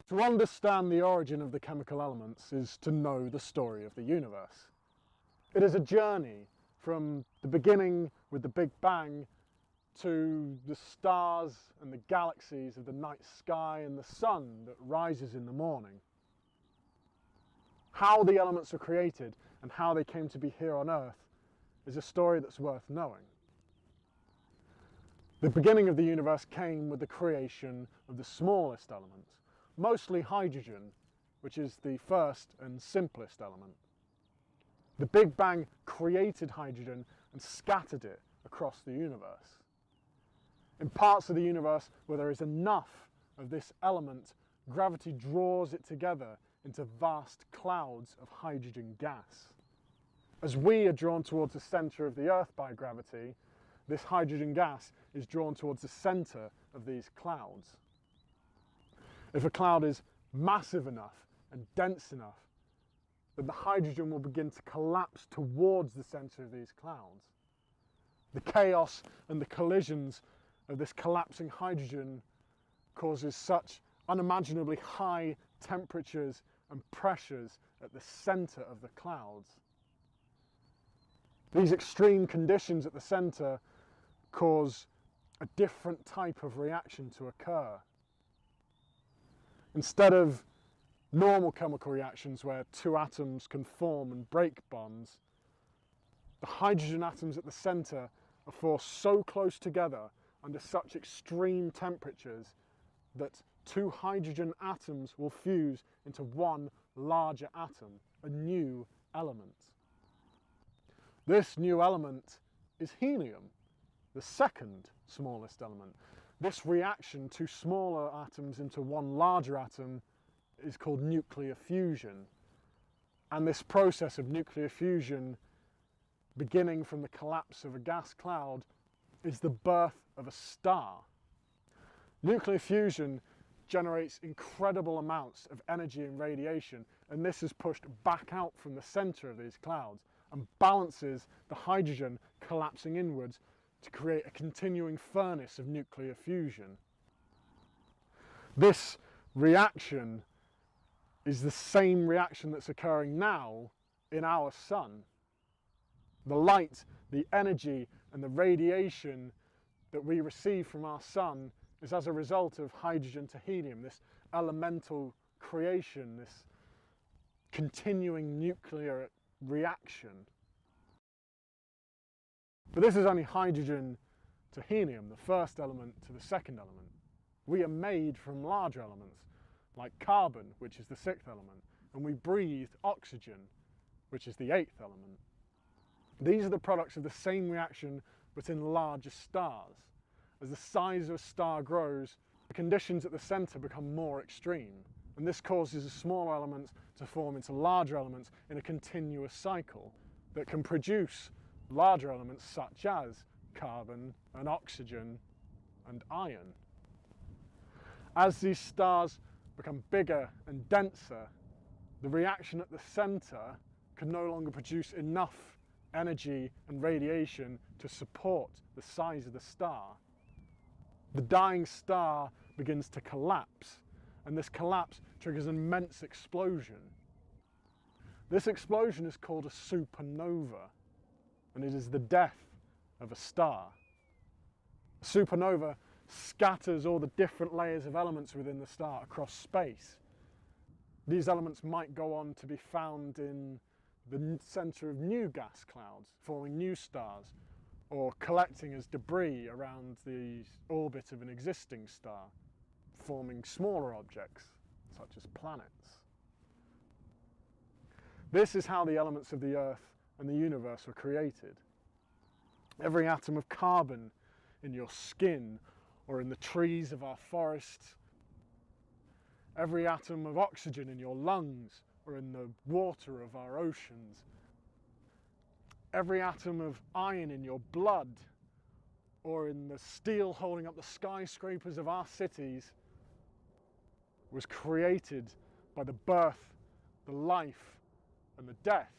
To understand the origin of the chemical elements is to know the story of the universe. It is a journey from the beginning with the Big Bang to the stars and the galaxies of the night sky and the sun that rises in the morning. How the elements were created and how they came to be here on Earth is a story that's worth knowing. The beginning of the universe came with the creation of the smallest element, mostly hydrogen, which is the first and simplest element. The Big Bang created hydrogen and scattered it across the universe. In parts of the universe where there is enough of this element, gravity draws it together into vast clouds of hydrogen gas. As we are drawn towards the centre of the Earth by gravity, this hydrogen gas is drawn towards the centre of these clouds. If a cloud is massive enough and dense enough, then the hydrogen will begin to collapse towards the centre of these clouds. The chaos and the collisions of this collapsing hydrogen causes such unimaginably high temperatures and pressures at the centre of the clouds. These extreme conditions at the centre cause a different type of reaction to occur. Instead of normal chemical reactions where two atoms can form and break bonds, the hydrogen atoms at the centre are forced so close together under such extreme temperatures that two hydrogen atoms will fuse into one larger atom, a new element. This new element is helium, the second smallest element. This reaction, two smaller atoms into one larger atom, is called nuclear fusion. And this process of nuclear fusion, beginning from the collapse of a gas cloud, is the birth of a star. Nuclear fusion generates incredible amounts of energy and radiation, and this is pushed back out from the centre of these clouds and balances the hydrogen collapsing inwards to create a continuing furnace of nuclear fusion. This reaction is the same reaction that's occurring now in our sun. The light, the energy and the radiation that we receive from our sun is as a result of hydrogen to helium, this elemental creation, this continuing nuclear reaction. But this is only hydrogen to helium, the first element to the second element. We are made from larger elements, like carbon, which is the sixth element, and we breathe oxygen, which is the eighth element. These are the products of the same reaction, but in larger stars. As the size of a star grows, the conditions at the centre become more extreme, and this causes the smaller elements to form into larger elements in a continuous cycle that can produce larger elements such as carbon and oxygen and iron. As these stars become bigger and denser, the reaction at the centre can no longer produce enough energy and radiation to support the size of the star. The dying star begins to collapse, and this collapse triggers an immense explosion. This explosion is called a supernova, and it is the death of a star. A supernova scatters all the different layers of elements within the star across space. These elements might go on to be found in the centre of new gas clouds, forming new stars, or collecting as debris around the orbit of an existing star, forming smaller objects, such as planets. This is how the elements of the Earth and the universe were created. Every atom of carbon in your skin or in the trees of our forests, every atom of oxygen in your lungs or in the water of our oceans, every atom of iron in your blood or in the steel holding up the skyscrapers of our cities was created by the birth, the life and the death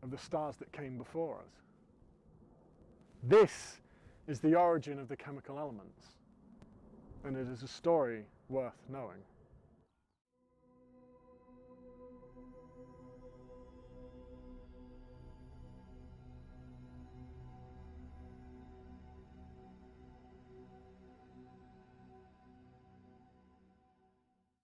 of the stars that came before us. This is the origin of the chemical elements. and it is a story worth knowing.